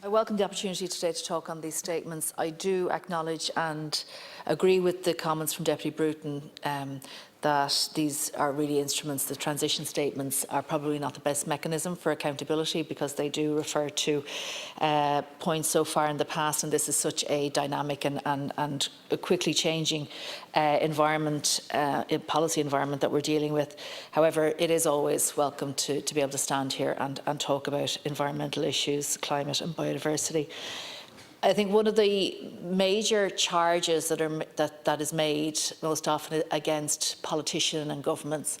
I welcome the opportunity today to talk on these statements. I do acknowledge and agree with the comments from Deputy Bruton that these are really instruments. The transition statements are probably not the best mechanism for accountability because they do refer to points so far in the past, and this is such a dynamic and a quickly changing policy environment that we're dealing with. However, it is always welcome to be able to stand here and talk about environmental issues, climate and biodiversity. I think one of the major charges that is made most often against politicians and governments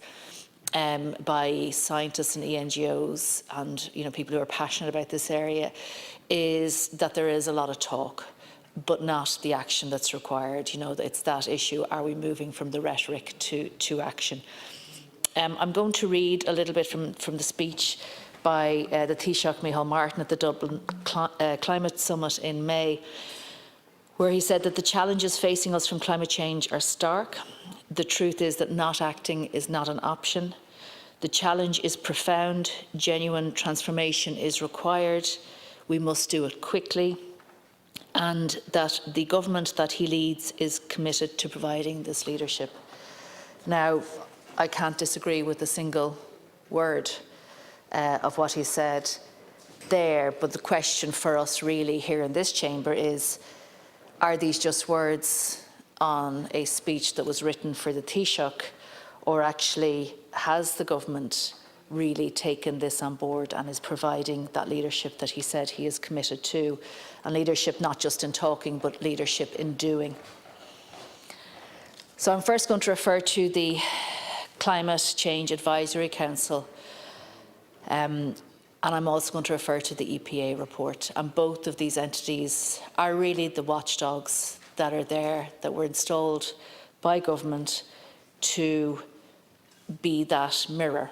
by scientists and NGOs and people who are passionate about this area is that there is a lot of talk, but not the action that's required. It's that issue: are we moving from the rhetoric to action? I'm going to read a little bit from the speech by the Taoiseach Micheál Martin at the Dublin Climate Summit in May, where he said that the challenges facing us from climate change are stark. The truth is that not acting is not an option. The challenge is profound. Genuine transformation is required. We must do it quickly. And that the government that he leads is committed to providing this leadership. Now, I can't disagree with a single word of what he said there, but the question for us really here in this chamber is, are these just words on a speech that was written for the Taoiseach, or actually has the government really taken this on board and is providing that leadership that he said he is committed to, and leadership not just in talking but leadership in doing? So I'm first going to refer to the Climate Change Advisory Council, and I'm also going to refer to the EPA report. And both of these entities are really the watchdogs that are there, that were installed by government to be that mirror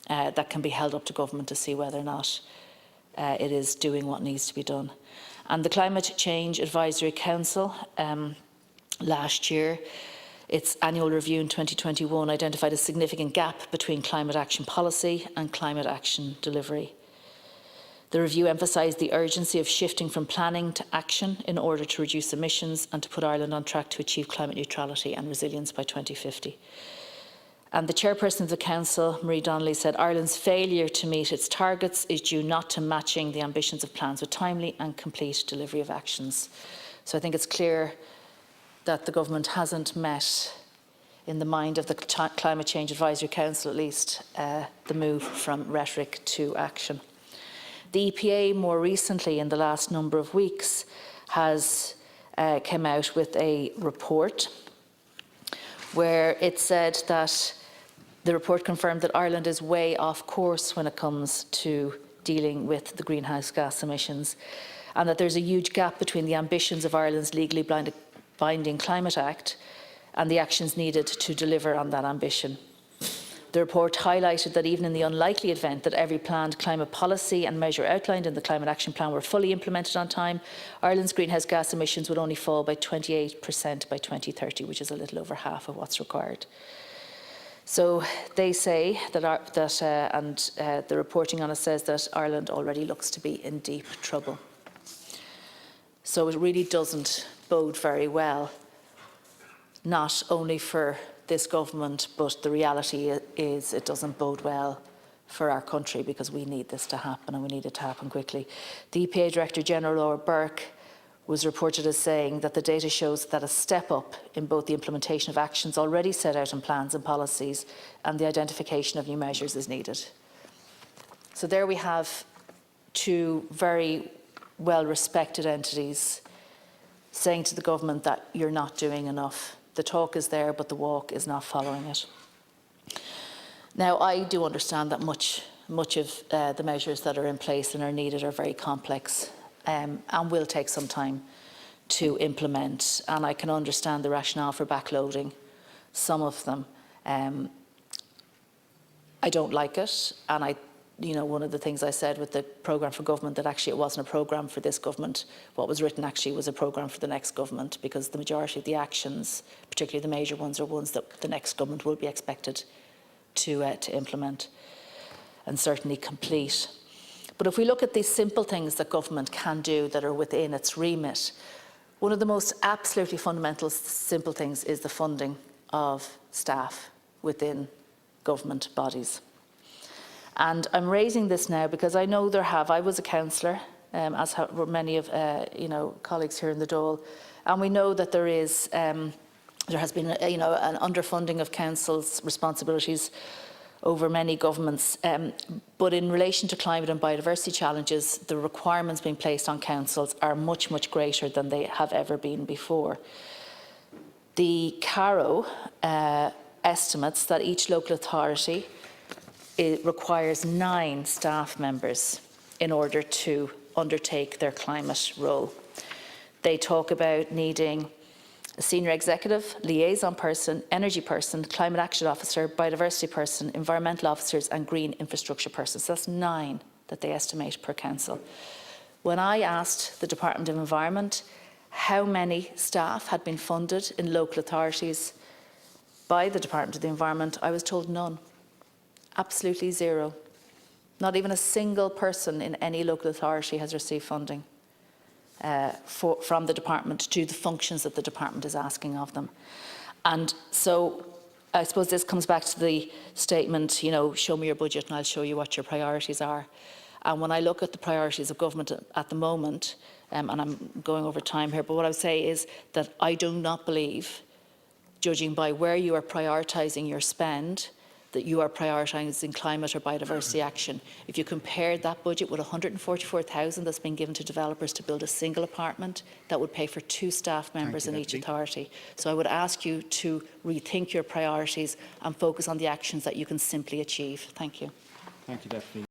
that can be held up to government to see whether or not it is doing what needs to be done. And the Climate Change Advisory Council last year, its annual review in 2021 identified a significant gap between climate action policy and climate action delivery. The review emphasised the urgency of shifting from planning to action in order to reduce emissions and to put Ireland on track to achieve climate neutrality and resilience by 2050. And the chairperson of the Council, Marie Donnelly, said Ireland's failure to meet its targets is due not to matching the ambitions of plans with timely and complete delivery of actions. So I think it's clear that the government hasn't met, in the mind of the Climate Change Advisory Council at least, the move from rhetoric to action. The EPA more recently, in the last number of weeks, has come out with a report where it said that the report confirmed that Ireland is way off course when it comes to dealing with the greenhouse gas emissions, and that there's a huge gap between the ambitions of Ireland's legally binding Climate Act and the actions needed to deliver on that ambition. The report highlighted that even in the unlikely event that every planned climate policy and measure outlined in the Climate Action Plan were fully implemented on time, Ireland's greenhouse gas emissions would only fall by 28% by 2030, which is a little over half of what's required. So they say that, the reporting on it says that Ireland already looks to be in deep trouble. So it really doesn't bode very well, not only for this government, but the reality is it doesn't bode well for our country, because we need this to happen and we need it to happen quickly. The EPA Director General Laura Burke was reported as saying that the data shows that a step up in both the implementation of actions already set out in plans and policies and the identification of new measures is needed. So there we have two very well-respected entities saying to the government that you're not doing enough. The talk is there, but the walk is not following it. Now, I do understand that much of the measures that are in place and are needed are very complex and will take some time to implement. And I can understand the rationale for backloading some of them. I don't like it, and one of the things I said with the programme for government, that actually it wasn't a programme for this government. What was written actually was a programme for the next government, because the majority of the actions, particularly the major ones, are ones that the next government will be expected to implement and certainly complete. But if we look at these simple things that government can do that are within its remit, one of the most absolutely fundamental simple things is the funding of staff within government bodies. And I'm raising this now because I know I was a councillor, as were many of colleagues here in the Dáil, and we know that there has been an underfunding of councils' responsibilities over many governments. But in relation to climate and biodiversity challenges, the requirements being placed on councils are much, much greater than they have ever been before. The CARO estimates that each local authority requires 9 staff members in order to undertake their climate role. They talk about needing a senior executive, liaison person, energy person, climate action officer, biodiversity person, environmental officers and green infrastructure persons. So that's 9 that they estimate per council. When I asked the Department of Environment how many staff had been funded in local authorities by the Department of the Environment, I was told none. Absolutely 0. Not even a single person in any local authority has received funding from the department to the functions that the department is asking of them. And so I suppose this comes back to the statement, show me your budget and I'll show you what your priorities are. And when I look at the priorities of government at the moment, and I'm going over time here, but what I would say is that I do not believe, judging by where you are prioritising your spend, that you are prioritising climate or biodiversity action. If you compare that budget with 144,000 that's been given to developers to build a single apartment, that would pay for 2 staff members in each authority. So I would ask you to rethink your priorities and focus on the actions that you can simply achieve. Thank you. Thank you, Deputy.